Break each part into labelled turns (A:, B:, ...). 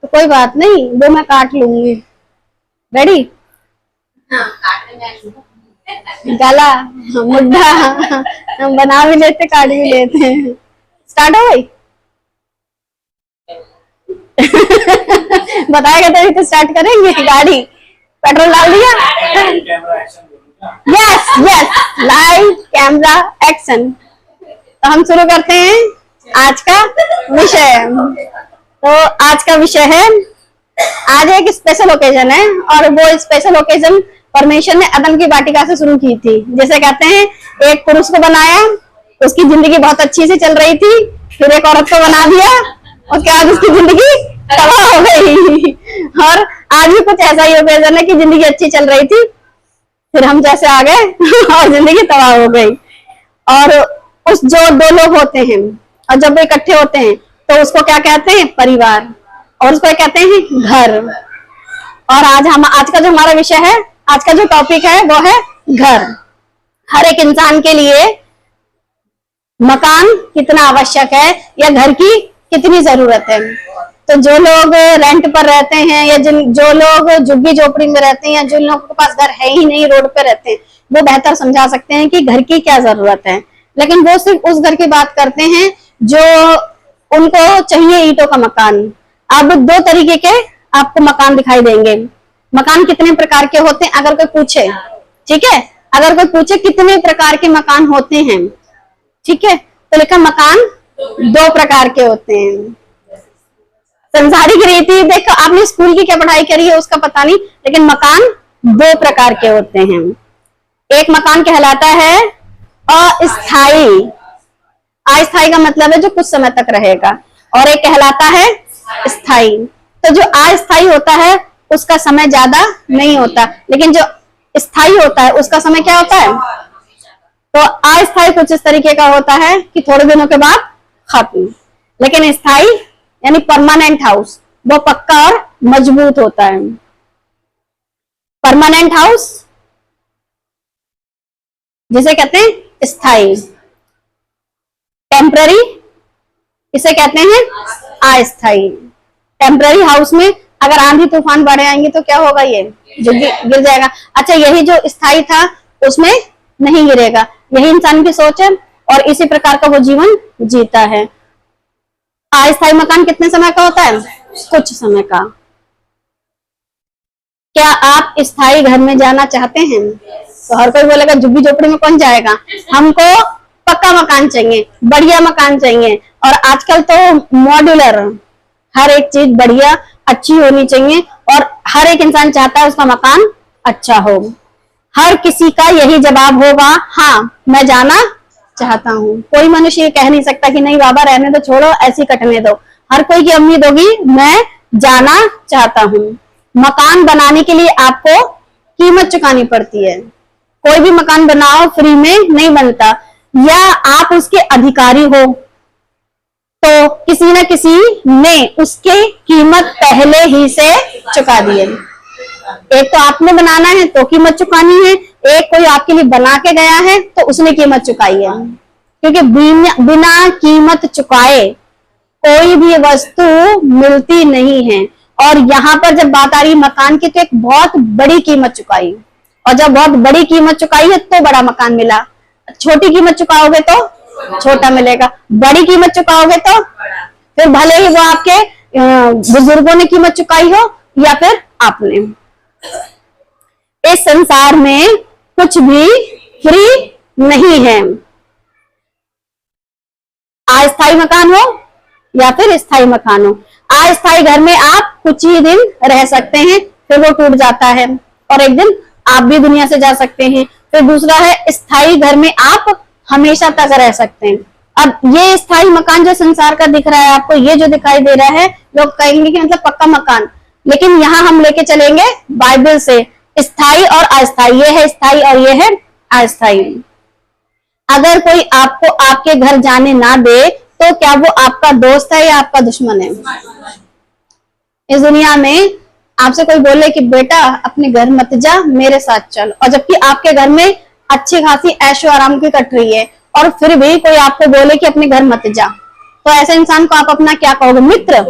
A: तो कोई बात नहीं, वो मैं काट लूंगी। रेडी? गला, मुद्दा हम बना भी लेते, काट भी लेते हैं। स्टार्ट हो गई? बताएगा तभी तो स्टार्ट करेंगे। गाड़ी, पेट्रोल डाल दिया? Yes yes, live camera action. तो हम शुरू करते हैं आज का विषय। तो आज का विषय है, आज एक स्पेशल ओकेजन है, और वो स्पेशल ओकेजन परमेश्वर ने अदम की वाटिका से शुरू की थी। जैसे कहते हैं, एक पुरुष को बनाया, उसकी जिंदगी बहुत अच्छी से चल रही थी, फिर एक औरत को बना दिया, उसके बाद उसकी जिंदगी तबाह हो गई। और आज भी कुछ ऐसा ही ओकेजन है कि जिंदगी अच्छी चल रही थी, फिर हम जैसे आ गए और जिंदगी तबाह हो गई। और उस जो दो लोग होते हैं और जब वो इकट्ठे होते हैं तो उसको क्या कहते हैं? परिवार। और उसको कहते हैं घर। और आज का जो हमारा विषय है, आज का जो टॉपिक है वो है घर। हर एक इंसान के लिए मकान कितना आवश्यक है या घर की कितनी जरूरत है। तो जो लोग रेंट पर रहते हैं या जो लोग झुग्गी झोपड़ी में रहते हैं या जिन लोगों के पास घर है ही नहीं, रोड पे रहते हैं, वो बेहतर समझा सकते हैं कि घर की क्या जरूरत है। लेकिन वो सिर्फ उस घर की बात करते हैं जो उनको चाहिए, ईंटों का मकान। अब दो तरीके के आपको मकान दिखाई देंगे। मकान कितने प्रकार के होते हैं अगर कोई पूछे, ठीक है? अगर कोई पूछे कितने प्रकार के मकान होते हैं, ठीक है, तो लिखा मकान दो प्रकार के होते हैं। संसारिक रीति, देखो आपने स्कूल की क्या पढ़ाई करी है उसका पता नहीं, लेकिन मकान दो प्रकार के होते हैं। एक मकान कहलाता है अस्थाई। अस्थाई का मतलब है जो कुछ समय तक रहेगा, और एक कहलाता है स्थाई। तो जो अस्थाई होता है उसका समय ज्यादा नहीं होता, लेकिन जो स्थाई होता है उसका समय क्या होता है? तो अस्थाई कुछ इस तरीके का होता है कि थोड़े दिनों के बाद खत्म। लेकिन स्थाई यानी परमानेंट हाउस, वो पक्का और मजबूत होता है। परमानेंट हाउस जिसे कहते हैं स्थाई। टेम्पररी इसे कहते हैं अस्थाई। टेम्पररी हाउस में अगर आंधी तूफान बढ़े आएंगे तो क्या होगा? ये गिर जाएगा। अच्छा, यही जो स्थाई था उसमें नहीं गिरेगा। यही इंसान की सोच है और इसी प्रकार का वो जीवन जीता है। अस्थाई मकान कितने समय का होता है? कुछ समय का। क्या आप स्थाई घर में जाना चाहते हैं? तो हर कोई बोलेगा झुग्गी झोपड़ी में कौन जाएगा, हमको पक्का मकान चाहिए, बढ़िया मकान चाहिए। और आजकल तो मॉड्यूलर, हर एक चीज बढ़िया अच्छी होनी चाहिए, और हर एक इंसान चाहता है उसका मकान अच्छा हो। हर किसी का यही जवाब होगा, हाँ मैं जाना चाहता हूँ। कोई मनुष्य ये कह नहीं सकता कि नहीं बाबा रहने दो, छोड़ो, ऐसी कटने दो। हर कोई की उम्मीद होगी मैं जाना चाहता हूँ। मकान बनाने के लिए आपको कीमत चुकानी पड़ती है। कोई भी मकान बनाओ फ्री में नहीं बनता, या आप उसके अधिकारी हो तो किसी न किसी ने उसके कीमत पहले ही से चुका दी है। एक तो आपने बनाना है तो कीमत चुकानी है, एक कोई आपके लिए बना के गया है तो उसने कीमत चुकाई है। क्योंकि बिना कीमत चुकाए कोई भी वस्तु मिलती नहीं है। और यहाँ पर जब बात आ रही मकान की, तो एक बहुत बड़ी कीमत चुकाई, और जब बहुत बड़ी कीमत चुकाई है तो बड़ा मकान मिला। छोटी कीमत चुकाओगे तो छोटा मिलेगा, बड़ी कीमत चुकाओगे तो फिर भले ही वो आपके बुजुर्गों ने कीमत चुकाई हो या फिर आपने। इस संसार में कुछ भी फ्री नहीं है। अस्थाई मकान हो या फिर स्थाई मकान हो। अस्थाई घर में आप कुछ ही दिन रह सकते हैं, फिर वो टूट जाता है और एक दिन आप भी दुनिया से जा सकते हैं। फिर दूसरा है स्थाई घर में आप हमेशा तक रह सकते हैं। अब ये स्थाई मकान जो संसार का दिख रहा है आपको, ये जो दिखाई दे रहा है, लोग कहेंगे कि मतलब पक्का मकान, लेकिन यहाँ हम लेके चलेंगे बाइबल से स्थाई और अस्थाई। ये है स्थाई और ये है अस्थाई। अगर कोई आपको आपके घर जाने ना दे तो क्या वो आपका दोस्त है या आपका दुश्मन है? इस दुनिया में आपसे कोई बोले कि बेटा अपने घर मत जा, मेरे साथ चल, और जबकि आपके घर में अच्छी खासी ऐशो आराम की कट रही है, और फिर भी कोई आपको बोले कि अपने घर मत जा, तो ऐसे इंसान को आप अपना क्या कहोगे? मित्र?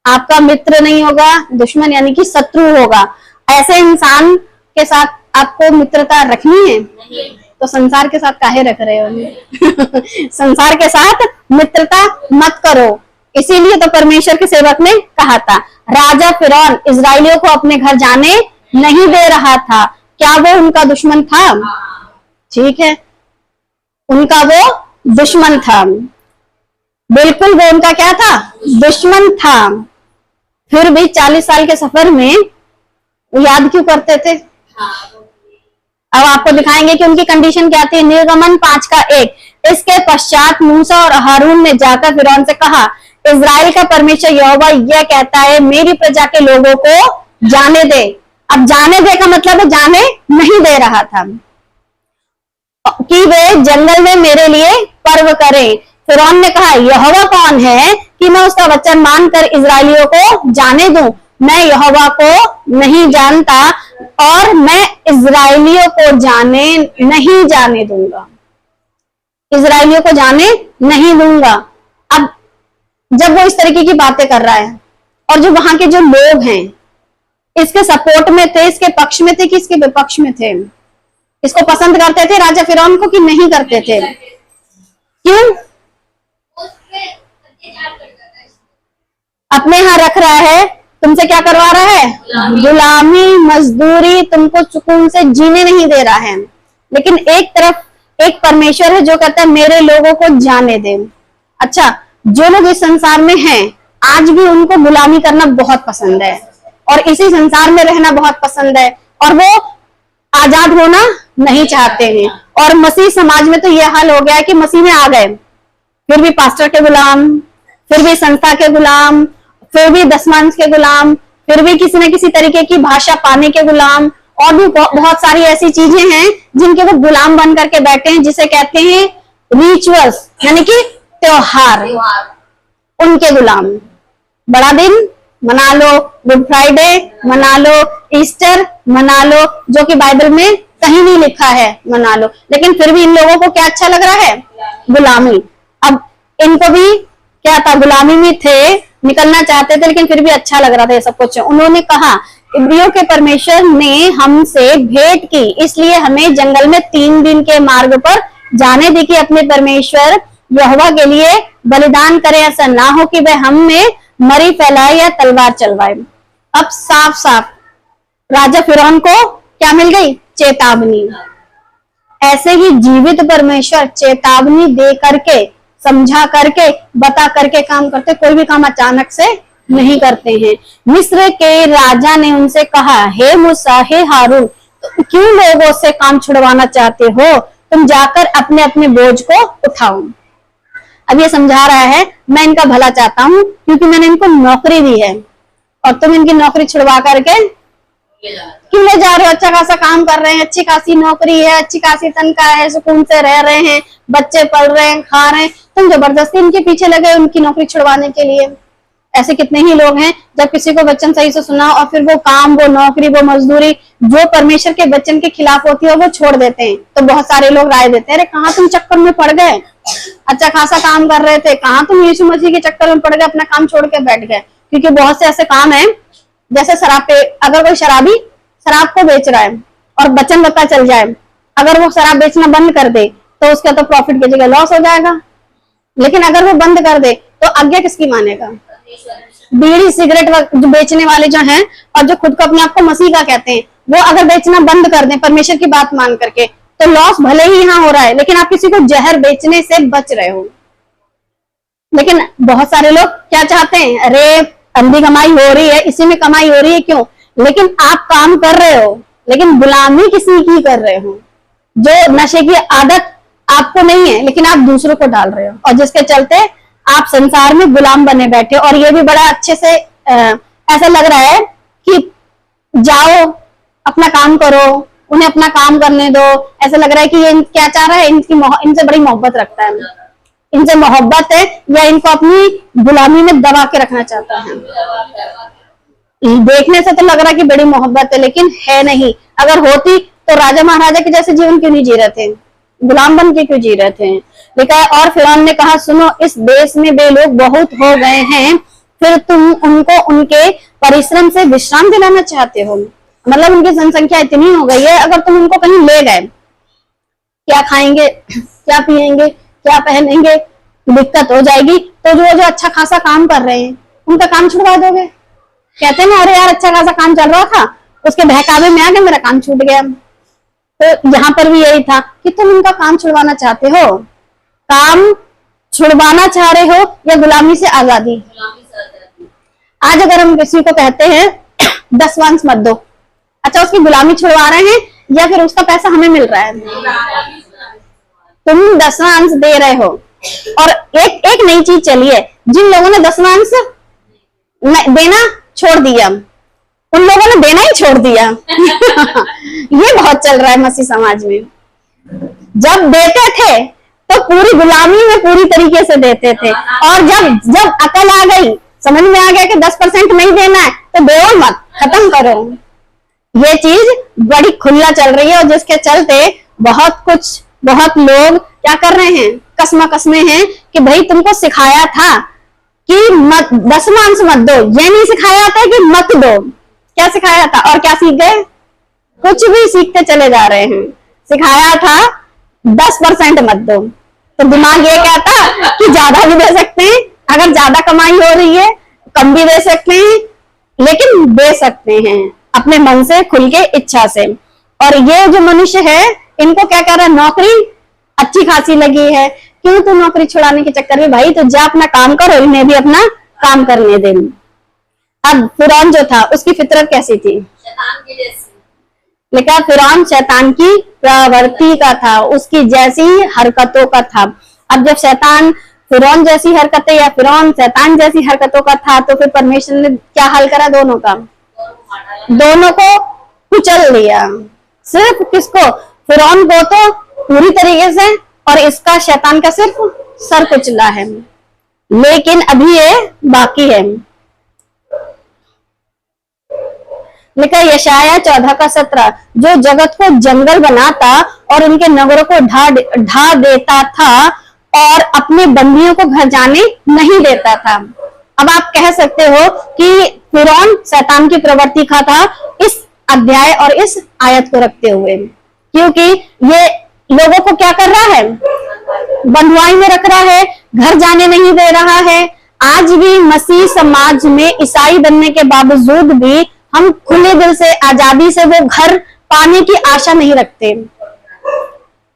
A: आपका मित्र नहीं होगा, दुश्मन यानी कि शत्रु होगा। ऐसे इंसान के साथ आपको मित्रता रखनी है तो संसार के साथ काहे रख रहे हो? संसार के साथ मित्रता मत करो। इसीलिए तो परमेश्वर के सेवक ने कहा था, राजा फिरौन इजरायलियों को अपने घर जाने नहीं दे रहा था। क्या वो उनका दुश्मन था? ठीक है, उनका वो दुश्मन था, बिल्कुल वो उनका क्या था? दुश्मन था। फिर भी 40 साल के सफर में वो याद क्यों करते थे? अब आपको दिखाएंगे कि उनकी कंडीशन क्या थी। निर्गमन 5:1, इसके पश्चात मूसा और हारून ने जाकर फिरौन से कहा, इजराइल का परमेश्वर यहोवा यह कहता है, मेरी प्रजा के लोगों को जाने दे। अब जाने दे का मतलब है जाने नहीं दे रहा था कि वे जंगल में मेरे लिए पर्व करें। फिरौन ने कहा, यहोवा कौन है कि मैं उसका वचन मानकर इजरायलियों को जाने दूं? मैं यहोवा को नहीं जानता और मैं इजरायलियों को नहीं जाने दूंगा। इजरायलियों को जाने नहीं दूंगा। अब जब वो इस तरीके की बातें कर रहा है और जो वहां के जो लोग हैं इसके सपोर्ट में थे, इसके पक्ष में थे कि इसके विपक्ष में थे? इसको पसंद करते थे राजा फिरौन को कि नहीं करते थे? क्यों? अपने यहां रख रहा है, तुमसे क्या करवा रहा है? गुलामी, मजदूरी, तुमको सुकून से जीने नहीं दे रहा है। लेकिन एक तरफ एक परमेश्वर है जो कहता है मेरे लोगों को जाने दे। अच्छा, जो लोग इस संसार में हैं आज भी उनको गुलामी करना बहुत पसंद है और इसी संसार में रहना बहुत पसंद है और वो आजाद होना नहीं चाहते हैं। और मसीह समाज में तो यह हाल हो गया है कि मसीह में आ गए फिर भी पास्टर के गुलाम, फिर भी संस्था के गुलाम, फिर भी दसमांश के गुलाम, फिर भी किसी न किसी तरीके की भाषा पाने के गुलाम, और भी बहुत सारी ऐसी चीजें हैं जिनके वो गुलाम बन करके बैठे हैं, जिसे कहते हैं रिचुअल्स यानी कि त्योहार, उनके गुलाम। बड़ा दिन मना लो, गुड फ्राइडे मना लो, ईस्टर मना लो, जो कि बाइबल में कहीं नहीं लिखा है मना लो, लेकिन फिर भी इन लोगों को क्या अच्छा लग रहा है? गुलामी। अब इनको भी क्या था? गुलामी में थे, निकलना चाहते थे, लेकिन फिर भी अच्छा लग रहा था ये सब कुछ। उन्होंने कहा, इब्रियों के परमेश्वर ने हमसे भेंट की, इसलिए हमें जंगल में 3 दिन के मार्ग पर जाने दी कि अपने परमेश्वर यहोवा के लिए बलिदान करें, ऐसा ना हो कि वह हम में मरी फैलाए या तलवार चलवाए। अब साफ साफ राजा फिरौन को क्या मिल गई? चेतावनी। ऐसे ही जीवित परमेश्वर चेतावनी दे करके, समझा करके, बता करके काम करते। कोई भी काम अचानक से नहीं करते हैं। मिस्र के राजा ने उनसे कहा, हे मूसा, हे हारून, तो क्यों लोगों से काम छुड़वाना चाहते हो? तुम जाकर अपने अपने बोझ को उठाओ। अब ये समझा रहा है, मैं इनका भला चाहता हूँ क्योंकि मैंने इनको नौकरी दी है और तुम इनकी नौकरी छुड़वा करके क्यों ले जा रहे हो? अच्छा खासा काम कर रहे हैं, अच्छी खासी नौकरी है, अच्छी खासी तनख्वाह है, सुकून से रह रहे हैं, बच्चे पढ़ रहे हैं, खा रहे हैं, तुम जबरदस्ती इनके पीछे लगे उनकी नौकरी छुड़वाने के लिए। ऐसे कितने ही लोग हैं, जब किसी को वचन सही से सुना और फिर वो काम, वो नौकरी, वो मजदूरी जो परमेश्वर के वचन के खिलाफ होती है वो छोड़ देते हैं। तो बहुत सारे लोग राय देते हैं, अरे कहाँ तुम चक्कर में पड़ गए? अच्छा खासा काम कर रहे थे, कहाँ तुम यीशु मसीह के चक्कर में पड़ गए, अपना काम छोड़ के बैठ गए? क्योंकि बहुत से ऐसे काम है, जैसे शराब पे, अगर कोई शराबी शराब को बेच रहा है और वचन पता चल जाए, अगर वो शराब बेचना बंद कर दे तो उसका तो प्रॉफिट की जगह लॉस हो जाएगा। लेकिन अगर वो बंद कर दे तो आज्ञा किसकी मानेगा? बीड़ी सिगरेट जो बेचने वाले जो हैं और जो खुद को अपने आप को मसीह का कहते हैं, वो अगर बेचना बंद कर दें परमेश्वर की बात मान करके, तो लॉस भले ही यहाँ हो रहा है, लेकिन आप किसी को जहर बेचने से बच रहे हो। लेकिन बहुत सारे लोग क्या चाहते हैं? अरे अंधी कमाई हो रही है, इसी में कमाई हो रही है, क्यों? लेकिन आप काम कर रहे हो, लेकिन गुलामी किसी की कर रहे हो। जो नशे की आदत आपको नहीं है लेकिन आप दूसरों को डाल रहे हो, और जिसके चलते आप संसार में गुलाम बने बैठे। और ये भी बड़ा अच्छे से ऐसा लग रहा है कि जाओ अपना काम करो, उन्हें अपना काम करने दो। ऐसा लग रहा है कि ये क्या चाह रहा है, इनसे बड़ी मोहब्बत रखता है, इनसे मोहब्बत है, या इनको अपनी गुलामी में दबा के रखना चाहता है। देखने से तो लग रहा है कि बड़ी मोहब्बत है, लेकिन है नहीं। अगर होती तो राजा महाराजा के जैसे जीवन क्यों नहीं जी रहे थे? गुलाम बन के क्यों जी रहे थे? लिखा है, और फिरौन ने कहा, सुनो, इस देश में वे लोग बहुत हो गए हैं फिर तुम उनको उनके परिश्रम से विश्राम दिलाना चाहते हो। मतलब उनकी जनसंख्या इतनी हो गई है, अगर तुम उनको कहीं ले गए, क्या खाएंगे, क्या पिएंगे, क्या पहनेंगे, दिक्कत हो जाएगी। तो जो अच्छा खासा काम कर रहे हैं उनका काम छुड़वा दोगे। कहते हैं ना, अरे यार अच्छा खासा काम चल रहा था, उसके बहकावे में आके मेरा काम छूट गया। तो यहाँ पर भी यही था कि तुम उनका काम छुड़वाना चाहते हो। काम छुड़वाना चाह रहे हो या गुलामी से आजादी। आज अगर हम किसी को कहते हैं 10 वांस मत दो, अच्छा उसकी गुलामी छुड़वा रहे हैं या फिर उसका पैसा हमें मिल रहा है। तुम 10 वांस दे रहे हो। और एक नई चीज चली है, जिन लोगों ने 10 वांस देना छोड़ दिया, उन लोगों ने देना ही छोड़ दिया। ये बहुत चल रहा है मसीह समाज में। जब देते थे तो पूरी गुलामी में पूरी तरीके से देते थे, और जब अकल आ गई, समझ में आ गया कि 10% नहीं देना है तो दो मत, खत्म करो। ये चीज बड़ी खुला चल रही है, और जिसके चलते बहुत लोग क्या कर रहे हैं, कसमें हैं कि भाई तुमको सिखाया था कि मत 10 वांस मत दो, ये नहीं सिखाया था कि मत दो। क्या सिखाया था और क्या सीख गए? कुछ भी सीखते चले जा रहे हैं। सिखाया था 10% मत दो, तो दिमाग ये कहता कि ज्यादा भी दे सकते हैं, अगर ज्यादा कमाई हो रही है कम भी दे सकते हैं, लेकिन दे सकते हैं अपने मन से, खुल के, इच्छा से। और ये जो मनुष्य है, इनको क्या कह रहा है, नौकरी अच्छी खासी लगी है, क्यों तू नौकरी छुड़ाने के चक्कर में, भाई तो जा अपना काम करो, इन्हें भी अपना काम करने दे। अब फिरौन जो था उसकी फितरत कैसी थी? शैतान की जैसी। लिखा फिरौन शैतान की प्रवृत्ति का था, उसकी जैसी हरकतों का था। अब जब शैतान फिरौन जैसी हरकतें या फिरौन शैतान जैसी हरकतों का था, तो फिर परमेश्वर ने क्या हल करा? दोनों का, दोनों को कुचल दिया। सिर्फ किसको? फिरौन को तो पूरी तरीके से, और इसका शैतान का सिर्फ सर कुचला है। लेकिन अभी ये बाकी है। लिखा यशाया 14:17, जो जगत को जंगल बनाता और उनके नगरों को ढा देता था और अपने बंदियों को घर जाने नहीं देता था। अब आप कह सकते हो कि फिरौन शैतान की प्रवृत्ति का था इस अध्याय और इस आयत को रखते हुए, क्योंकि ये लोगों को क्या कर रहा है? बंधुआई में रख रहा है, घर जाने नहीं दे रहा है। आज भी मसीह समाज में ईसाई बनने के बावजूद भी हम खुले दिल से, आजादी से वो घर पाने की आशा नहीं रखते।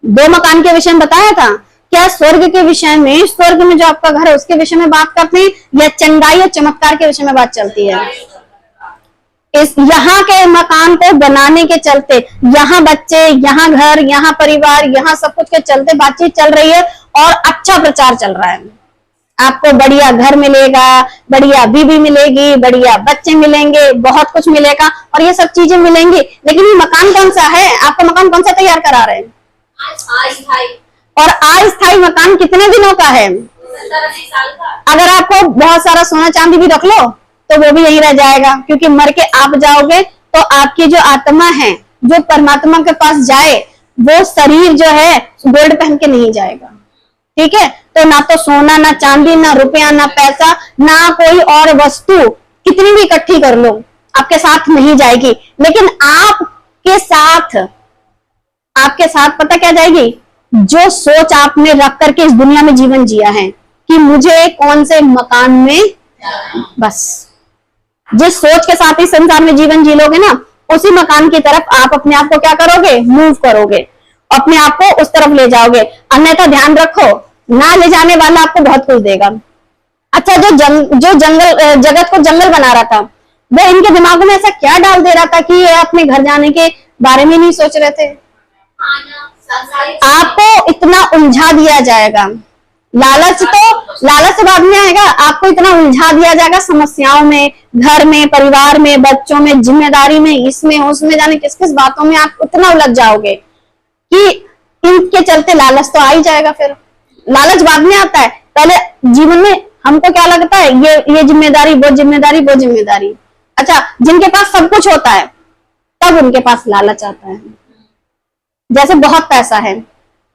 A: 2 मकान के विषय में बताया था, क्या स्वर्ग के विषय में, स्वर्ग में जो आपका घर है उसके विषय में बात करते हैं, या चंगाई और चमत्कार के विषय में बात चलती है? इस यहाँ के मकान को बनाने के चलते, यहाँ बच्चे, यहाँ घर, यहाँ परिवार, यहाँ सब कुछ के चलते बातचीत चल रही है और अच्छा प्रचार चल रहा है। आपको बढ़िया घर मिलेगा, बढ़िया बीवी मिलेगी, बढ़िया बच्चे मिलेंगे, बहुत कुछ मिलेगा और ये सब चीजें मिलेंगी, लेकिन ये मकान कौन सा है? आपका मकान कौन सा तैयार करा रहे हैं? और अस्थायी मकान कितने दिनों का है? 70-80 साल का। अगर आपको बहुत सारा सोना चांदी भी रख लो तो वो भी यहीं रह जाएगा, क्योंकि मर के आप जाओगे तो आपकी जो आत्मा है, जो परमात्मा के पास जाए, वो शरीर जो है गोल्ड पहन के नहीं जाएगा। ठीक है, तो ना तो सोना, ना चांदी, ना रुपया, ना पैसा, ना कोई और वस्तु कितनी भी इकट्ठी कर लो आपके साथ नहीं जाएगी, लेकिन आपके साथ पता क्या जाएगी? जो सोच आपने रख करके इस दुनिया में जीवन जिया है कि मुझे कौन से मकान में, बस जिस सोच के साथ इस संसार में जीवन जी लोगे ना, उसी मकान की तरफ आप अपने आप को क्या करोगे? मूव करोगे, अपने आप को उस तरफ ले जाओगे। अन्यथा ध्यान रखो, ना ले जाने वाला आपको बहुत कुछ देगा। अच्छा, जो जगत को जंगल बना रहा था, वो इनके दिमागों में ऐसा क्या डाल दे रहा था कि ये अपने घर जाने के बारे में नहीं सोच रहे थे? आपको इतना उलझा दिया जाएगा, लालच से बाद में आएगा, आपको इतना उलझा दिया जाएगा समस्याओं में, घर में, परिवार में, बच्चों में, जिम्मेदारी में, इसमें उसमें, जाने किस किस बातों में आप इतना उलझ जाओगे कि इनके चलते लालच तो आ ही जाएगा। फिर लालच बाद में आता है, पहले जीवन में हमको क्या लगता है? ये जिम्मेदारी, वो जिम्मेदारी, वो जिम्मेदारी। अच्छा, जिनके पास सब कुछ होता है तब उनके पास लालच आता है। जैसे बहुत पैसा है,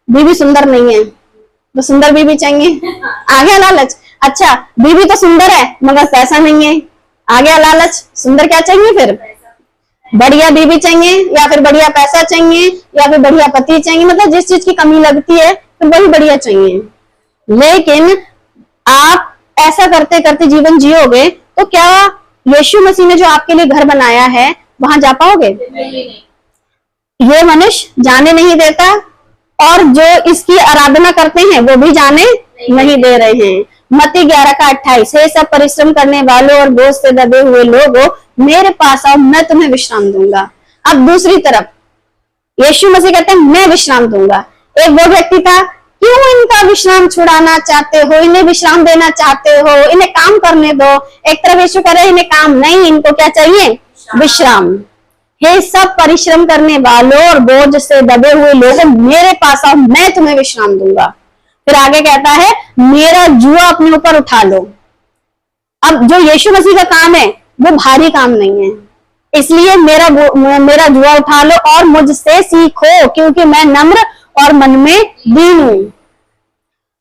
A: बीवी सुंदर नहीं है तो सुंदर बीवी चाहिए, आ गया लालच। अच्छा बीवी तो सुंदर है मगर पैसा नहीं है, आ गया लालच। सुंदर क्या चाहिए फिर? बढ़िया बीवी चाहिए, या फिर बढ़िया पैसा चाहिए, या फिर बढ़िया पति चाहिए। मतलब जिस चीज की कमी लगती है तो वही बढ़िया चाहिए। लेकिन आप ऐसा करते करते जीवन जियोगे तो क्या यीशु मसीह ने जो आपके लिए घर बनाया है वहां जा पाओगे? ये मनुष्य जाने नहीं देता, और जो इसकी आराधना करते हैं वो भी जाने नहीं दे रहे हैं। मत्ती 11:28, हे सब परिश्रम करने वालों और बोझ से दबे हुए लोगों, मेरे पास आओ, मैं तुम्हें विश्राम दूंगा। अब दूसरी तरफ यीशु मसीह कहते हैं मैं विश्राम दूंगा। एक वो व्यक्ति था, क्यों इनका विश्राम छुड़ाना चाहते हो, इन्हें विश्राम देना चाहते हो, इन्हें काम करने दो। एक तरफ यीशु कह रहे हैं इन्हें काम नहीं, इनको क्या चाहिए? विश्राम। हे सब परिश्रम करने वालों और बोझ से दबे हुए लोग, मेरे पास आओ, मैं तुम्हें विश्राम दूंगा। फिर आगे कहता है मेरा जुआ अपने ऊपर उठा लो। अब जो यीशु मसीह का काम है वो भारी काम नहीं है, इसलिए मेरा जुआ उठा लो और मुझसे सीखो, क्योंकि मैं नम्र और मन में दीन हूं।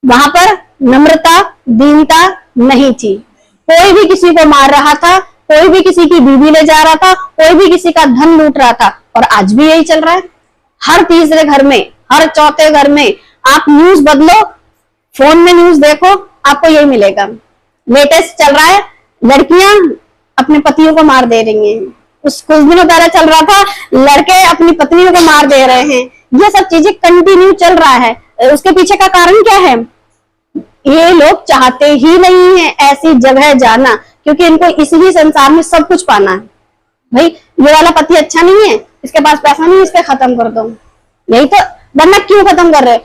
A: वहां पर नम्रता दीनता नहीं थी। कोई भी किसी को मार रहा था, कोई भी किसी की बीवी ले जा रहा था, कोई भी किसी का धन लूट रहा था, और आज भी यही चल रहा है। हर तीसरे घर में, हर चौथे घर में आप न्यूज बदलो, फोन में न्यूज देखो, आपको यही मिलेगा। लेटेस्ट चल रहा है, लड़कियां अपने पतियों को मार दे रही हैं। कुछ दिनों पहले चल रहा था लड़के अपनी पत्नियों को मार दे रहे हैं। ये सब चीजें कंटिन्यू चल रहा है। उसके पीछे का कारण क्या है? ये लोग चाहते ही नहीं है ऐसी जगह जाना, क्योंकि इनको इसी संसार में सब कुछ पाना है। भाई ये वाला पति अच्छा नहीं है, इसके पास पैसा नहीं है, इसके खत्म कर दो। यही तो, वरना क्यों खत्म कर रहे?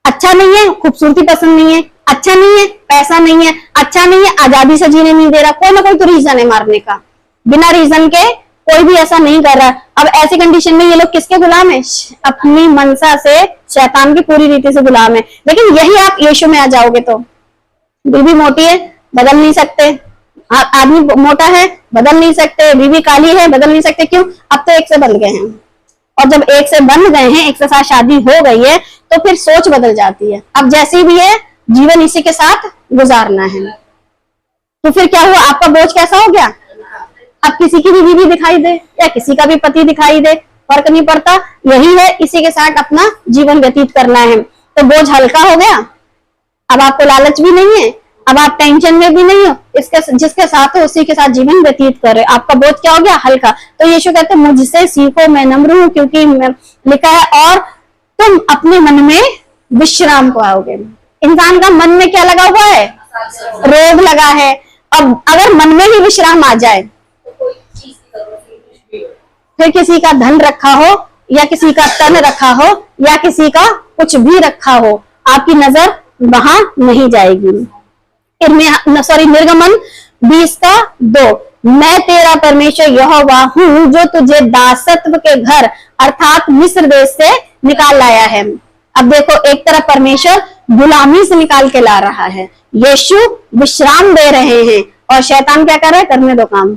A: अच्छा नहीं है, खूबसूरती पसंद नहीं है, अच्छा नहीं है, पैसा नहीं है, अच्छा नहीं है, आजादी से जीने नहीं दे रहा, कोई ना कोई तो रीजन है मारने का। बिना रीजन के कोई भी ऐसा नहीं कर रहा। अब ऐसी कंडीशन में ये लोग किसके गुलाम है? अपनी मनसा से, शैतान की पूरी रीति से गुलाम है। लेकिन यही आप यीशु में आ जाओगे तो, बीवी मोटी है बदल नहीं सकते, आदमी मोटा है बदल नहीं सकते, बीवी काली है बदल नहीं सकते। क्यों? अब तो एक से बंध गए हैं, और जब एक से बंध गए हैं, एक से साथ शादी हो गई है, तो फिर सोच बदल जाती है। अब जैसी भी है जीवन इसी के साथ गुजारना है। तो फिर क्या हुआ? आपका बोझ कैसा हो गया? अब किसी की भी बीवी दिखाई दे या किसी का भी पति दिखाई दे, फर्क नहीं पड़ता, यही है, इसी के साथ अपना जीवन व्यतीत करना है। तो बोझ हल्का हो गया। अब आपको लालच भी नहीं है, अब आप टेंशन में भी नहीं हो, इसके जिसके साथ हो उसी के साथ जीवन व्यतीत कर रहे हो। आपका बोझ क्या हो गया? हल्का। तो यीशु कहते हैं मुझसे सीखो, मैं नम्र हूं, क्योंकि लिखा है और तुम अपने मन में विश्राम पाओगे। इंसान का मन में क्या लगा हुआ है? रोग लगा है। अब अगर मन में ही विश्राम आ जाए, फिर किसी का धन रखा हो या किसी का तन रखा हो या किसी का कुछ भी रखा हो, आपकी नजर वहां नहीं जाएगी। निर्गमन 20:2, मैं तेरा परमेश्वर यहोवा हूं जो तुझे दासत्व के घर अर्थात मिस्र देश से निकाल लाया है। अब देखो, एक तरफ परमेश्वर गुलामी से निकाल के ला रहा है, यीशु विश्राम दे रहे हैं, और शैतान क्या कर रहा है? करने दो काम।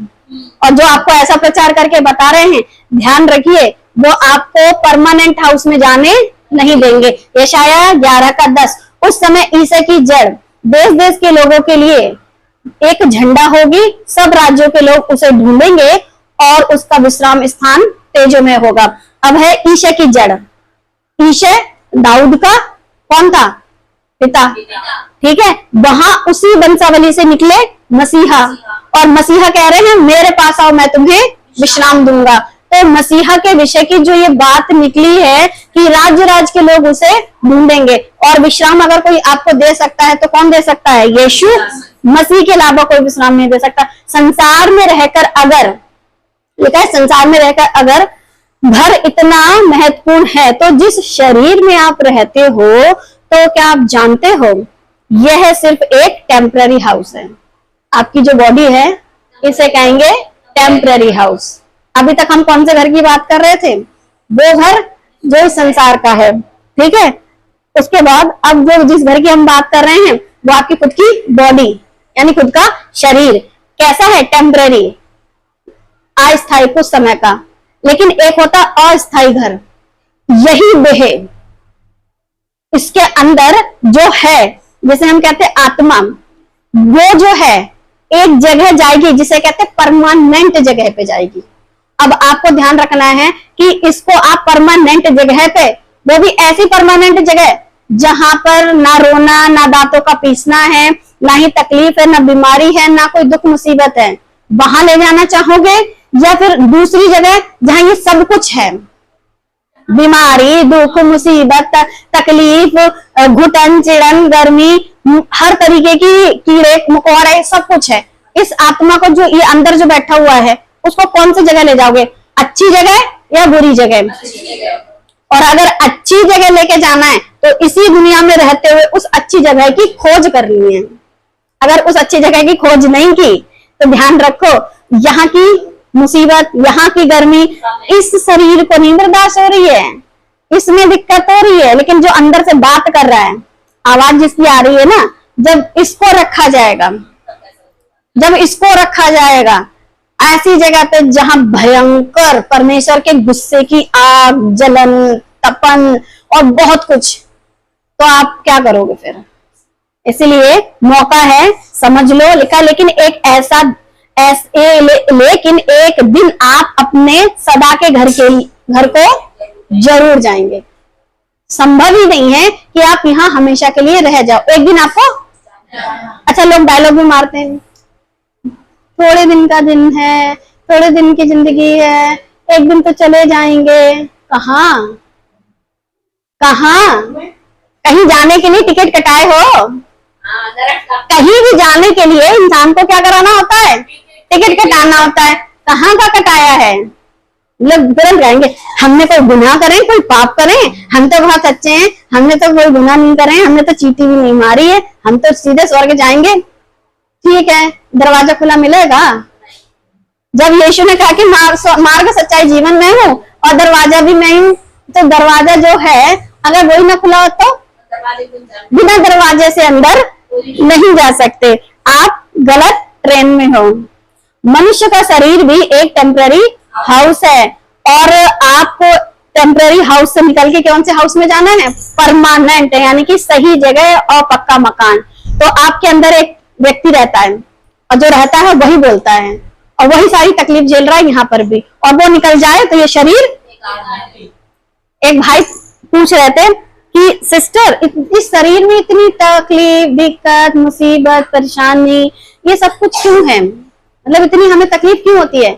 A: और जो आपको ऐसा प्रचार करके बता रहे हैं, ध्यान रखिए, वो आपको परमानेंट हाउस में जाने नहीं देंगे। यशाया 11:10, उस समय ईसा की जड़ देश देश के लोगों के लिए एक झंडा होगी, सब राज्यों के लोग उसे ढूंढेंगे और उसका विश्राम स्थान तेजों में होगा। अब है ईशा की जड़। ईशा दाऊद का कौन था? पिता। ठीक है, वहां उसी वंशावली से निकले मसीहा, और मसीहा कह रहे हैं मेरे पास आओ, मैं तुम्हें विश्राम दूंगा। तो मसीहा के विषय की जो ये बात निकली है कि राज्य राज्य के लोग उसे ढूंढेंगे, और विश्राम अगर कोई आपको दे सकता है तो कौन दे सकता है? यीशु मसीह के अलावा कोई विश्राम नहीं दे सकता। संसार में रहकर अगर, लिखा है संसार में रहकर अगर घर इतना महत्वपूर्ण है, तो जिस शरीर में आप रहते हो, तो क्या आप जानते हो यह सिर्फ एक टेम्पररी हाउस है। आपकी जो बॉडी है इसे कहेंगे टेम्पररी हाउस। अभी तक हम कौन से घर की बात कर रहे थे? वो घर जो इस संसार का है, ठीक है। उसके बाद अब जो जिस घर की हम बात कर रहे हैं वो आपकी खुद की बॉडी, यानी खुद का शरीर कैसा है? टेम्पररी, अस्थायी, कुछ समय का। लेकिन एक होता अस्थायी घर, यही देह, इसके अंदर जो है, जैसे हम कहते हैं आत्मा, वो जो है एक जगह जाएगी जिसे कहते हैं परमानेंट जगह पे जाएगी। अब आपको ध्यान रखना है कि इसको आप परमानेंट जगह पे, वो भी ऐसी परमानेंट जगह जहां पर ना रोना, ना दांतों का पीसना है, ना ही तकलीफ है, ना बीमारी है, ना कोई दुख मुसीबत है, वहां ले जाना चाहोगे या फिर दूसरी जगह जहां ये सब कुछ है, बीमारी, दुख, मुसीबत, तकलीफ, घुटन, चिड़न, गर्मी, हर तरीके की कीड़े मकोड़े सब कुछ है, इस आत्मा को जो ये अंदर जो बैठा हुआ है उसको कौन सी जगह ले जाओगे? अच्छी जगह या बुरी जगह? और अगर अच्छी जगह लेके जाना है तो इसी दुनिया में रहते हुए उस अच्छी जगह की खोज करनी है। अगर उस अच्छी जगह की खोज नहीं की तो ध्यान रखो यहाँ की मुसीबत, यहाँ की गर्मी इस शरीर को नहीं बर्दाश्त हो रही है, इसमें दिक्कत हो रही है, लेकिन जो अंदर से बात कर रहा है, आवाज जिसकी आ रही है ना, जब इसको रखा जाएगा, जब इसको रखा जाएगा ऐसी जगह पे जहां भयंकर परमेश्वर के गुस्से की आग, जलन, तपन और बहुत कुछ, तो आप क्या करोगे फिर? इसलिए मौका है, समझ लो, लिखा, लेकिन एक ऐसा लेकिन एक दिन आप अपने सदा के घर को जरूर जाएंगे। संभव ही नहीं है कि आप यहाँ हमेशा के लिए रह जाओ, एक दिन आपको। अच्छा, लोग डायलॉग भी मारते हैं, थोड़े दिन का दिन है, थोड़े दिन की जिंदगी है, एक दिन तो चले जाएंगे। कहाँ कहाँ? कहीं जाने के लिए टिकट कटाए हो? कहीं भी जाने के लिए इंसान को क्या कराना होता है? टिकट कटाना होता है। कहाँ का कटाया है? लोग तुरंत कहेंगे हमने कोई गुनाह करें, कोई पाप करें, हम तो बहुत अच्छे हैं, हमने तो कोई गुनाह नहीं करे, हमने तो चींटी भी नहीं मारी है, हम तो सीधे स्वर्ग जाएंगे। ठीक है, दरवाजा खुला मिलेगा? जब यीशु ने कहा कि मार्ग, सच्चाई, जीवन में हूँ और दरवाजा भी मैं हूँ, तो दरवाजा जो है अगर वही ना खुला हो तो बिना दरवाजे से अंदर नहीं जा सकते। आप गलत ट्रेन में हो। मनुष्य का शरीर भी एक टेम्पररी हाउस है और आपको टेम्पररी हाउस से निकल के कौन से हाउस में जाना है? परमानेंट है, यानी कि सही जगह और पक्का मकान। तो आपके अंदर एक व्यक्ति रहता है और जो रहता है वही बोलता है और वही सारी तकलीफ झेल रहा है यहाँ पर भी, और वो निकल जाए तो ये शरीर। एक भाई पूछ रहे थे कि सिस्टर, इस शरीर में इतनी तकलीफ, दिक्कत, मुसीबत, परेशानी, ये सब कुछ क्यों है? मतलब इतनी हमें तकलीफ क्यों होती है?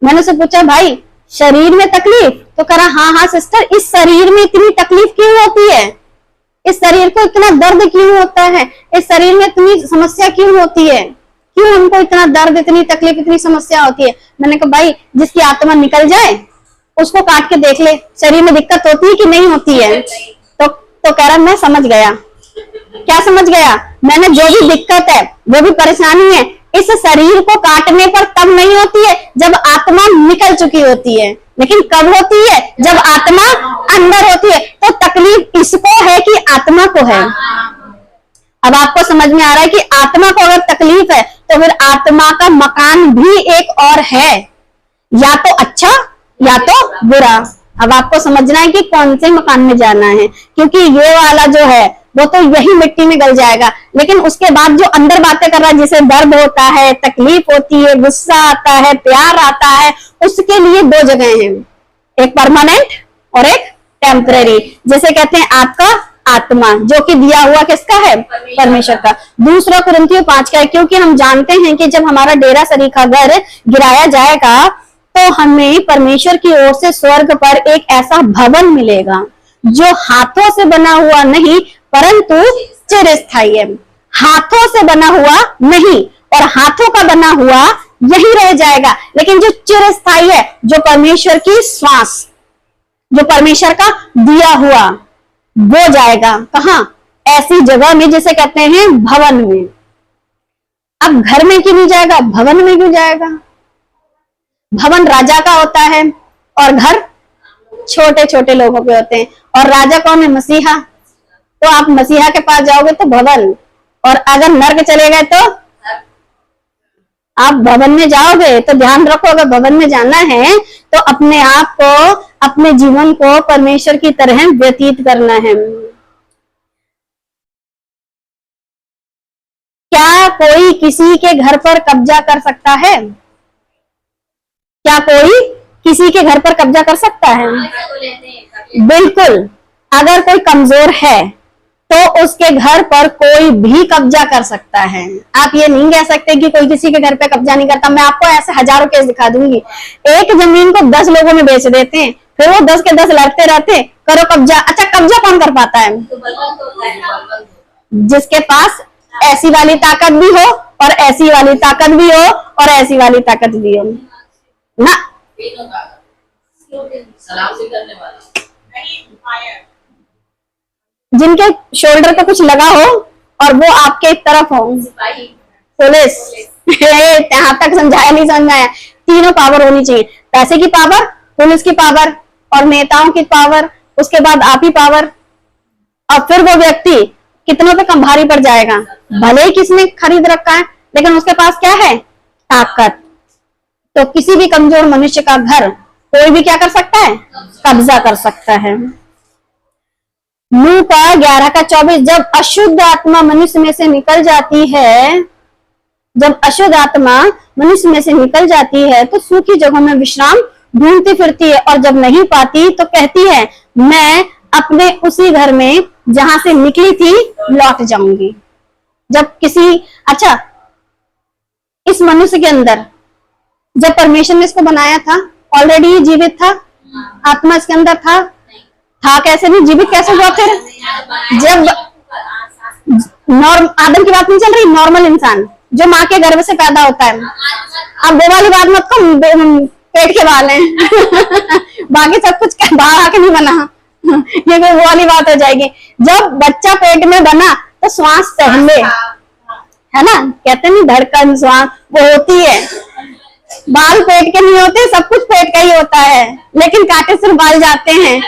A: मैंने उससे पूछा, भाई शरीर में तकलीफ? तो कहा हाँ सिस्टर, इस शरीर में इतनी तकलीफ क्यों होती है? इस शरीर को इतना दर्द क्यों होता है? इस शरीर में इतनी समस्या क्यों होती है? क्यों हमको इतना दर्द, इतनी तकलीफ, इतनी समस्या होती है? मैंने कहा भाई, जिसकी आत्मा निकल जाए उसको काट के देख ले, शरीर में दिक्कत होती है कि नहीं होती है? तो कह रहा मैं समझ गया। क्या समझ गया? मैंने जो भी दिक्कत है, जो भी परेशानी है, इस शरीर को काटने पर तब नहीं होती है जब आत्मा निकल चुकी होती है, लेकिन कब होती है? जब आत्मा अंदर होती है। तो तकलीफ इसको है कि आत्मा को है? अब आपको समझ में आ रहा है कि आत्मा को अगर तकलीफ है तो फिर आत्मा का मकान भी एक और है, या तो अच्छा या तो बुरा। अब आपको समझना है कि कौन से मकान में जाना है, क्योंकि ये वाला जो है वो तो यही मिट्टी में गल जाएगा, लेकिन उसके बाद जो अंदर बातें कर रहा है, जिसे दर्द होता है, तकलीफ होती है, गुस्सा आता है, प्यार आता है, उसके लिए दो जगह हैं, एक परमानेंट और एक टेम्पररी। जैसे कहते हैं आपका आत्मा, जो कि दिया हुआ किसका है? परमेश्वर का। दूसरा कुरिन्थियों 5 का है, क्योंकि हम जानते हैं कि जब हमारा डेरा सरीखा घर गिराया जाएगा तो हमें परमेश्वर की ओर से स्वर्ग पर एक ऐसा भवन मिलेगा जो हाथों से बना हुआ नहीं परंतु चिरस्थायी है। हाथों से बना हुआ नहीं, और हाथों का बना हुआ यही रह जाएगा, लेकिन जो चिरस्थायी है, जो परमेश्वर की श्वास, जो परमेश्वर का दिया हुआ, वो जाएगा कहां? ऐसी जगह में जिसे कहते हैं भवन में। अब घर में क्यों नहीं जाएगा? भवन में क्यों जाएगा? भवन राजा का होता है और घर छोटे छोटे लोगों के होते हैं, और राजा कौन है? मसीहा। तो आप मसीहा के पास जाओगे तो भवन, और अगर नर्क चले गए तो आप भवन में जाओगे। तो ध्यान रखो, अगर भवन में जाना है तो अपने आप को, अपने जीवन को परमेश्वर की तरह व्यतीत करना है। क्या कोई किसी के घर पर कब्जा कर सकता है? क्या कोई किसी के घर पर कब्जा कर सकता है? बिल्कुल। अगर कोई कमजोर है तो उसके घर पर कोई भी कब्जा कर सकता है। आप ये नहीं कह सकते कि कोई किसी के घर पे कब्जा नहीं करता। मैं आपको ऐसे हजारों केस दिखा दूंगी। एक जमीन को 10 लोगों में बेच देते हैं, फिर वो 10 के 10 लड़ते रहते, करो कब्जा। अच्छा, कब्जा कौन कर पाता है? जिसके पास ऐसी वाली ताकत भी हो और ऐसी वाली ताकत भी हो और ऐसी वाली ताकत भी हो ना। जिनके शोल्डर पे कुछ लगा हो और वो आपके तरफ हो। पुलिस। यहाँ तक समझाया नहीं समझाया? तीनों पावर होनी चाहिए। पैसे की पावर, पुलिस की पावर और नेताओं की पावर, उसके बाद आप ही पावर। और फिर वो व्यक्ति कितनों पे कम भारी पड़ जाएगा। भले ही किसने खरीद रखा है, लेकिन उसके पास क्या है? ताकत। तो किसी भी कमजोर मनुष्य का घर कोई भी क्या कर सकता है? कब्जा कर सकता है। मुंह का 11 का 24, जब अशुद्ध आत्मा मनुष्य में से निकल जाती है, जब अशुद्ध आत्मा मनुष्य में से निकल जाती है तो सूखी जगहों में विश्राम ढूंढती फिरती है, और जब नहीं पाती तो कहती है मैं अपने उसी घर में जहां से निकली थी लौट जाऊंगी। जब किसी, अच्छा, इस मनुष्य के अंदर जब परमेश्वर ने इसको बनाया था ऑलरेडी जीवित था, आत्मा इसके अंदर था कैसे भी जीवित कैसे हुआ? फिर जब आदम की बात नहीं चल रही, नॉर्मल इंसान जो माँ के गर्भ से पैदा होता है। अब वो वाली बात मत करो, पेट के बाल हैं बाकी सब कुछ बाहर आके नहीं बना, ये वो वाली बात हो जाएगी। जब बच्चा पेट में बना तो श्वास पहले, है ना, कहते नहीं धड़कन श्वास वो होती है। बाल पेट के नहीं होते, सब कुछ पेट का ही होता है, लेकिन कांटे सिर्फ बाल जाते हैं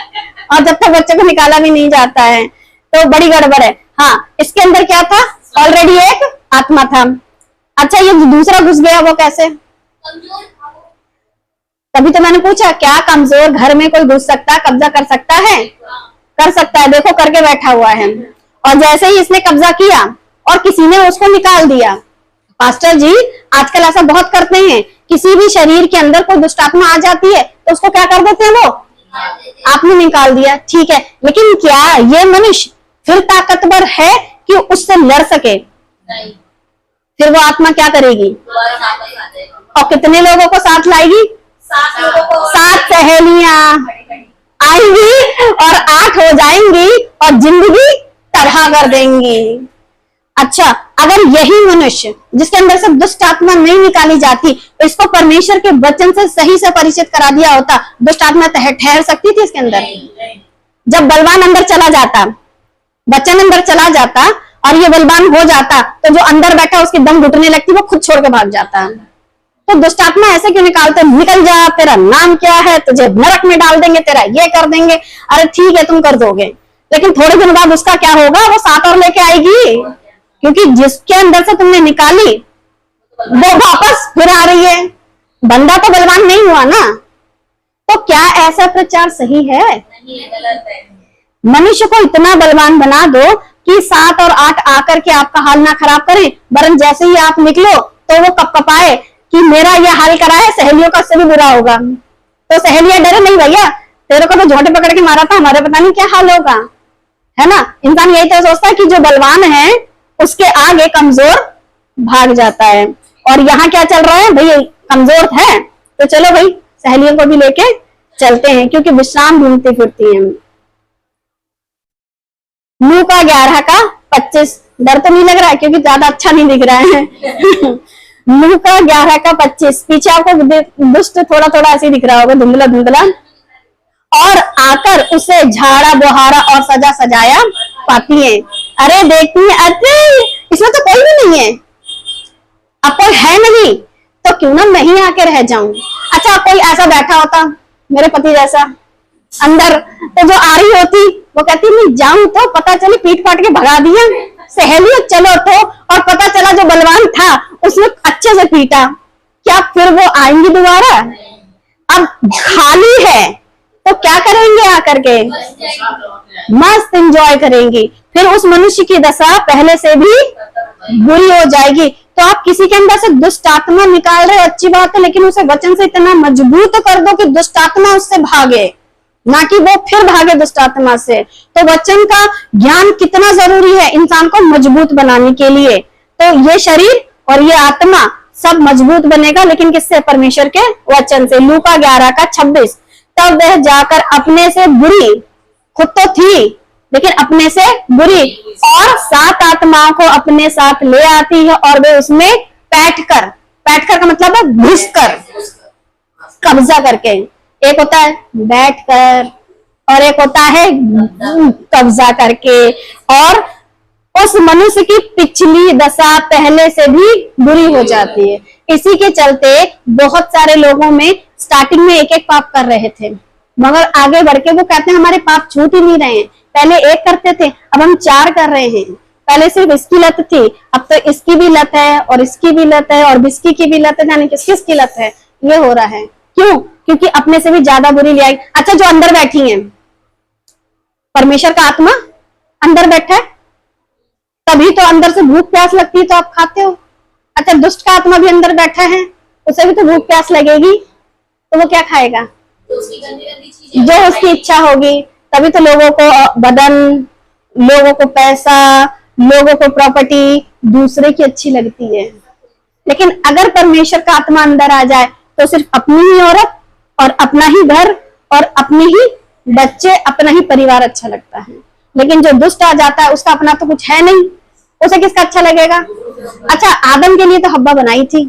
A: और जब तक बच्चे को निकाला भी नहीं जाता है तो बड़ी गड़बड़ है। हाँ, इसके अंदर क्या था? ऑलरेडी एक आत्मा था। अच्छा, ये दूसरा घुस गया, वो कैसे? तभी तो मैंने पूछा, क्या कमजोर घर में कोई घुस सकता है, कब्जा कर सकता है? कर सकता है। देखो करके बैठा हुआ है। और जैसे ही इसने कब्जा किया और किसी ने उसको निकाल दिया। पास्टर जी आजकल ऐसा बहुत करते हैं, किसी भी शरीर के अंदर कोई दुष्ट आत्मा आ जाती है तो उसको क्या कर देते हैं? वो आपने निकाल दिया, ठीक है, लेकिन क्या ये मनुष्य फिर ताकतवर है कि उससे लड़ सके? नहीं। फिर वो आत्मा क्या करेगी? और कितने लोगों को साथ लाएगी? 7 सहेलियां आएंगी और 8 हो जाएंगी और जिंदगी तबाह कर देंगी। अच्छा, अगर यही मनुष्य जिसके अंदर से दुष्ट आत्मा नहीं निकाली जाती तो इसको परमेश्वर के वचन से सही से परिचित करा दिया होता, दुष्ट आत्मा ठहर सकती थी इसके अंदर? जब बलवान अंदर चला जाता, वचन अंदर चला जाता और ये बलवान हो जाता तो जो अंदर बैठा उसकी दम घुटने लगती, वो खुद छोड़ के भाग जाता। तो दुष्ट आत्मा ऐसे क्यों निकालते? निकल जा, तेरा नाम क्या है, तुझे नरक में डाल देंगे, तेरा ये कर देंगे। अरे ठीक है, तुम कर दोगे, लेकिन थोड़े दिन बाद उसका क्या होगा? वो 7 और लेके आएगी, क्योंकि जिसके अंदर से तुमने निकाली वो वापस फिर आ रही है। बंदा तो बलवान नहीं हुआ ना। तो क्या ऐसा प्रचार सही है? मनुष्य को इतना बलवान बना दो कि 7 और 8 आकर के आपका हाल ना खराब करें, वरन जैसे ही आप निकलो तो वो कपकपाए कि मेरा ये हाल करा है, सहेलियों का उससे भी बुरा होगा। तो सहेलियां डरे नहीं, भैया तेरे को तो झोंटे पकड़ के मारा था, हमारे पता नहीं क्या हाल होगा, है ना। इंसान यही तो सोचता है कि जो बलवान है उसके आगे कमजोर भाग जाता है। और यहाँ क्या चल रहा है? भाई कमजोर है तो चलो भाई सहेलियों को भी लेके चलते हैं, क्योंकि विश्राम ढूंढती फिरती है। मुंह का 11 का 25, डर तो नहीं लग रहा है क्योंकि ज्यादा अच्छा नहीं दिख रहा है मुंह का 11 का 25, पीछे आपको दुष्ट थोड़ा थोड़ा ऐसे दिख रहा होगा, धुंधला धुंधला। और आकर उसे झाड़ा बुहारा और सजा सजाया पाती है। अरे देखती है, अरे इसमें तो कोई भी नहीं है, अब कोई है नहीं तो क्यों ना मैं ही आके रह जाऊं। अच्छा, कोई ऐसा बैठा होता मेरे पति जैसा अंदर, तो जो आ रही होती वो कहती मैं जाऊं तो पता चले पीट पाट के भगा दिया, सहेली चलो तो, और पता चला जो बलवान था उसने अच्छे से पीटा, क्या फिर वो आएंगी दोबारा? अब खाली है तो क्या करेंगे? आकर के मस्त एंजॉय करेंगी। फिर उस मनुष्य की दशा पहले से भी बुरी हो जाएगी, तो आप किसी के अंदर से दुष्ट आत्मा निकाल रहे हो, अच्छी बात है, लेकिन उसे वचन से इतना मजबूत कर दो कि दुष्ट आत्मा उससे भागे, ना कि वो फिर भागे दुष्ट आत्मा से। तो वचन का ज्ञान कितना जरूरी है इंसान को मजबूत बनाने के लिए। तो ये शरीर और ये आत्मा सब मजबूत बनेगा, लेकिन किससे? परमेश्वर के वचन से। लूका 11:26, तब वह जाकर अपने से बुरी, खुद तो थी लेकिन अपने से बुरी, और 7 आत्माओं को अपने साथ ले आती है और वे उसमें बैठकर का मतलब है घुसकर, कब्जा करके। एक होता है बैठकर और एक होता है कब्जा करके। और उस मनुष्य की पिछली दशा पहले से भी बुरी हो जाती है। इसी के चलते बहुत सारे लोगों में स्टार्टिंग में एक पाप कर रहे थे, मगर आगे बढ़ के वो कहते हैं हमारे पाप छूट ही नहीं रहे हैं। पहले एक करते थे, अब हम 4 कर रहे हैं। पहले सिर्फ इसकी लत थी, अब तो इसकी भी लत है और इसकी भी लत है और बिस्की की भी लत है, यानी किस किस की लत है। ये हो रहा है क्यों? क्योंकि अपने से भी ज्यादा बुरी ले आई। अच्छा, जो अंदर बैठी है, परमेश्वर का आत्मा अंदर बैठा है, तभी तो अंदर से भूख प्यास लगती है तो आप खाते हो। अच्छा, दुष्ट का आत्मा भी अंदर बैठा है, उसे भी तो भूख प्यास लगेगी, तो वो क्या खाएगा? जो उसकी इच्छा होगी। तभी तो लोगों को बदन, लोगों को पैसा, लोगों को प्रॉपर्टी दूसरे की अच्छी लगती है। लेकिन अगर परमेश्वर का आत्मा अंदर आ जाए तो सिर्फ अपनी ही औरत और अपना ही घर और अपने ही बच्चे, अपना ही परिवार अच्छा लगता है। लेकिन जो दुष्ट आ जाता है उसका अपना तो कुछ है नहीं, उसे किसका अच्छा लगेगा? अच्छा, आदम के लिए तो हव्वा बनाई थी,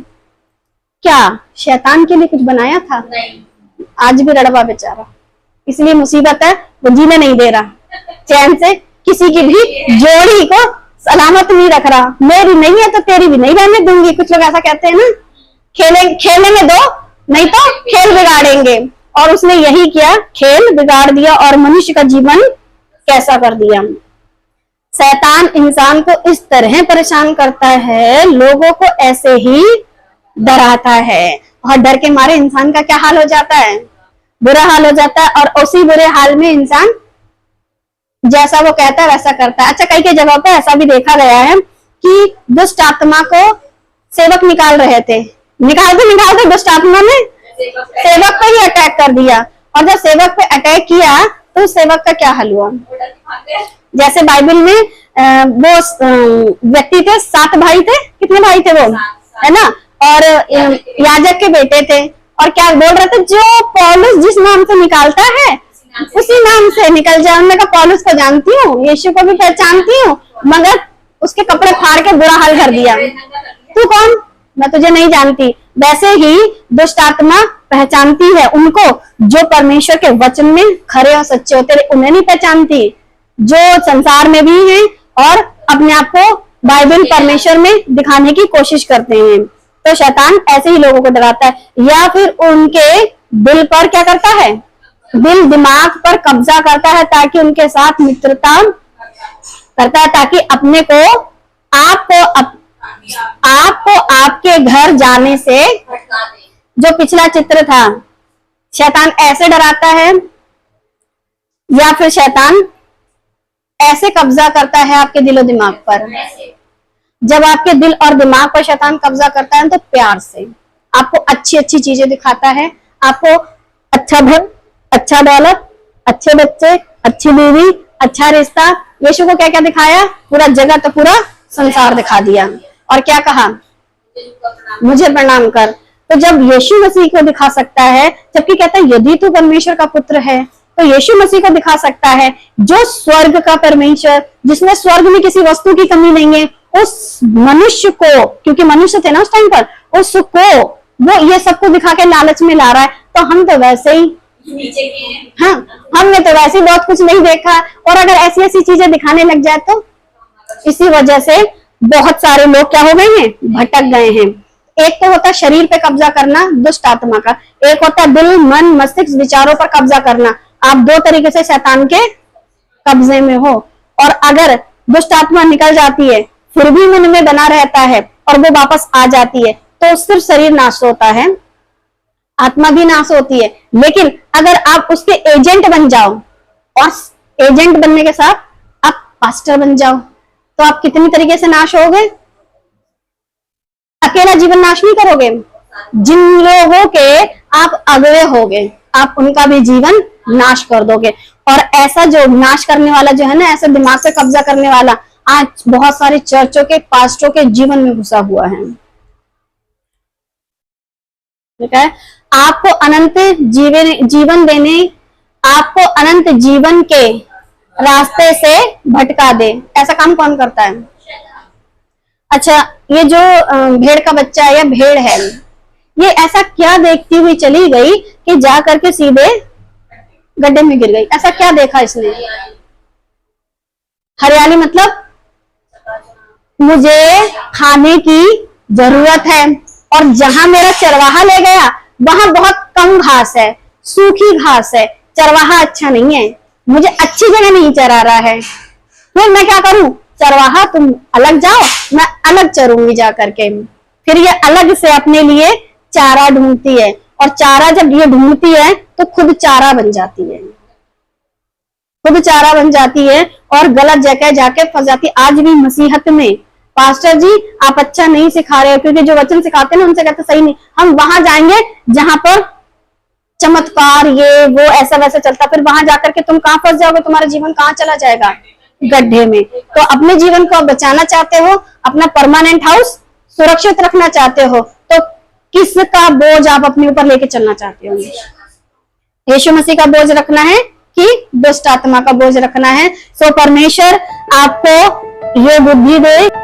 A: क्या शैतान के लिए कुछ बनाया था? नहीं। आज भी रड़वा बेचारा, इसलिए मुसीबत है, वो जीने नहीं दे रहा चैन से, किसी की भी जोड़ी को सलामत नहीं रख रहा। मेरी नहीं है तो तेरी भी नहीं रहने दूंगी, कुछ लोग ऐसा कहते हैं ना। खेलने में दो, नहीं तो खेल बिगाड़ेंगे। और उसने यही किया, खेल बिगाड़ दिया और मनुष्य का जीवन कैसा कर दिया। शैतान इंसान को इस तरह परेशान करता है, लोगों को ऐसे ही डराता है, और डर के मारे इंसान का क्या हाल हो जाता है? बुरा हाल हो जाता है। और उसी बुरे हाल में इंसान जैसा वो कहता है वैसा करता है। अच्छा, कई कई जगहों पे ऐसा भी देखा गया है कि दुष्ट आत्मा को सेवक निकाल रहे थे, निकालते दुष्ट आत्मा ने सेवक पे ही अटैक कर दिया। और जब सेवक पे अटैक किया तो सेवक का क्या हाल हुआ? जैसे बाइबल में वो व्यक्ति थे, 7 भाई थे, कितने भाई थे वो, है ना? और याजक के बेटे थे, और क्या बोल रहे थे? जो पौलुस जिस नाम से निकालता है उसी नाम से निकल जाए। उन्होंने कहा पौलुस को जानती हूँ, यीशु को भी पहचानती हूँ, मगर उसके कपड़े फाड़ के बुरा हाल कर दिया। तू कौन? मैं तुझे नहीं जानती। वैसे ही दुष्ट आत्मा पहचानती है उनको जो परमेश्वर के वचन में खरे और सच्चे होते रहे, उन्हें नहीं पहचानती जो संसार में भी हैं और अपने आप को बाइबल परमेश्वर में दिखाने की कोशिश करते हैं। तो शैतान ऐसे ही लोगों को डराता है, या फिर उनके दिल पर क्या करता है? दिल दिमाग पर कब्जा करता है, ताकि उनके साथ मित्रता करता है, ताकि अपने को आपको आपके घर जाने से, जो पिछला चित्र था, शैतान ऐसे डराता है, या फिर शैतान ऐसे कब्जा करता है आपके दिलो दिमाग पर। जब आपके दिल और दिमाग पर शैतान कब्जा करता है तो प्यार से आपको अच्छी अच्छी चीजें दिखाता है, आपको अच्छा घर, अच्छा दौलत, अच्छे बच्चे, अच्छी बीवी, अच्छा रिश्ता। यीशु को क्या क्या दिखाया? पूरा जगत, पूरा संसार दिखा दिया, और क्या कहा? मुझे प्रणाम कर। तो जब यीशु मसीह को दिखा सकता है, जबकि कहता है यदि तू परमेश्वर का पुत्र है, तो यीशु मसीह को दिखा सकता है, जो स्वर्ग का परमेश्वर, जिसमें स्वर्ग में किसी वस्तु की कमी नहीं है, उस मनुष्य को, क्योंकि मनुष्य थे ना उस टाइम पर, उसको वो ये सबको दिखा के लालच में ला रहा है। तो हम तो वैसे ही नीचे के हैं। हाँ, हमने तो वैसे ही बहुत कुछ नहीं देखा, और अगर ऐसी ऐसी चीजें दिखाने लग जाए तो इसी वजह से बहुत सारे लोग क्या हो गए हैं? भटक गए हैं। एक तो होता है शरीर पे कब्जा करना दुष्ट आत्मा का, एक होता है दिल, मन, मस्तिष्क, विचारों पर कब्जा करना। आप 2 तरीके से शैतान के कब्जे में हो। और अगर दुष्ट आत्मा निकल जाती है फिर भी मन में बना रहता है और वो वापस आ जाती है, तो सिर्फ शरीर नाश होता है, आत्मा भी नाश होती है। लेकिन अगर आप उसके एजेंट बन जाओ, और एजेंट बनने के साथ आप पास्टर बन जाओ, तो आप कितनी तरीके से नाश हो गए? अकेला जीवन नाश नहीं करोगे, जिन लोगों के आप अगवे होगे आप उनका भी जीवन नाश कर दोगे। और ऐसा जो नाश करने वाला जो है ना, ऐसा दिमाग पे कब्जा करने वाला आज बहुत सारे चर्चों के पास्टरों के जीवन में घुसा हुआ है। ठीक है, आपको अनंत जीवन देने, आपको अनंत जीवन के रास्ते से भटका दे, ऐसा काम कौन करता है? अच्छा, ये जो भेड़ का बच्चा है या भेड़ है, ये ऐसा क्या देखती हुई चली गई कि जा करके सीधे गड्ढे में गिर गई? ऐसा क्या देखा इसने? हरियाली मतलब मुझे खाने की जरूरत है, और जहां मेरा चरवाहा ले गया वहां बहुत कम घास है, सूखी घास है, चरवाहा अच्छा नहीं है, मुझे अच्छी जगह नहीं चरा रहा है, फिर मैं क्या करूं? चरवाहा तुम अलग जाओ, मैं अलग चरूंगी जा करके। फिर ये अलग से अपने लिए चारा ढूंढती है, और चारा जब ये ढूंढती है तो खुद चारा बन जाती है, खुद चारा बन जाती है और गलत जगह जाके फंस जाती है। आज भी मसीहत में पास्टर जी आप अच्छा नहीं सिखा रहे हो, क्योंकि जो वचन सिखाते हैं ना उनसे कहते सही नहीं, हम वहां जाएंगे जहां पर चमत्कार ये वो ऐसा वैसा चलता, फिर वहां जाकर के तुम कहां फंस जाओगे, तुम्हारा जीवन कहां चला जाएगा? गड्ढे में। तो अपने जीवन को बचाना चाहते हो, अपना परमानेंट हाउस सुरक्षित रखना चाहते हो, तो किसका बोझ आप अपने ऊपर लेके चलना चाहते हो? यीशु मसीह का बोझ रखना है कि दुष्ट आत्मा का बोझ रखना है? सो परमेश्वर आपको ये बुद्धि दे।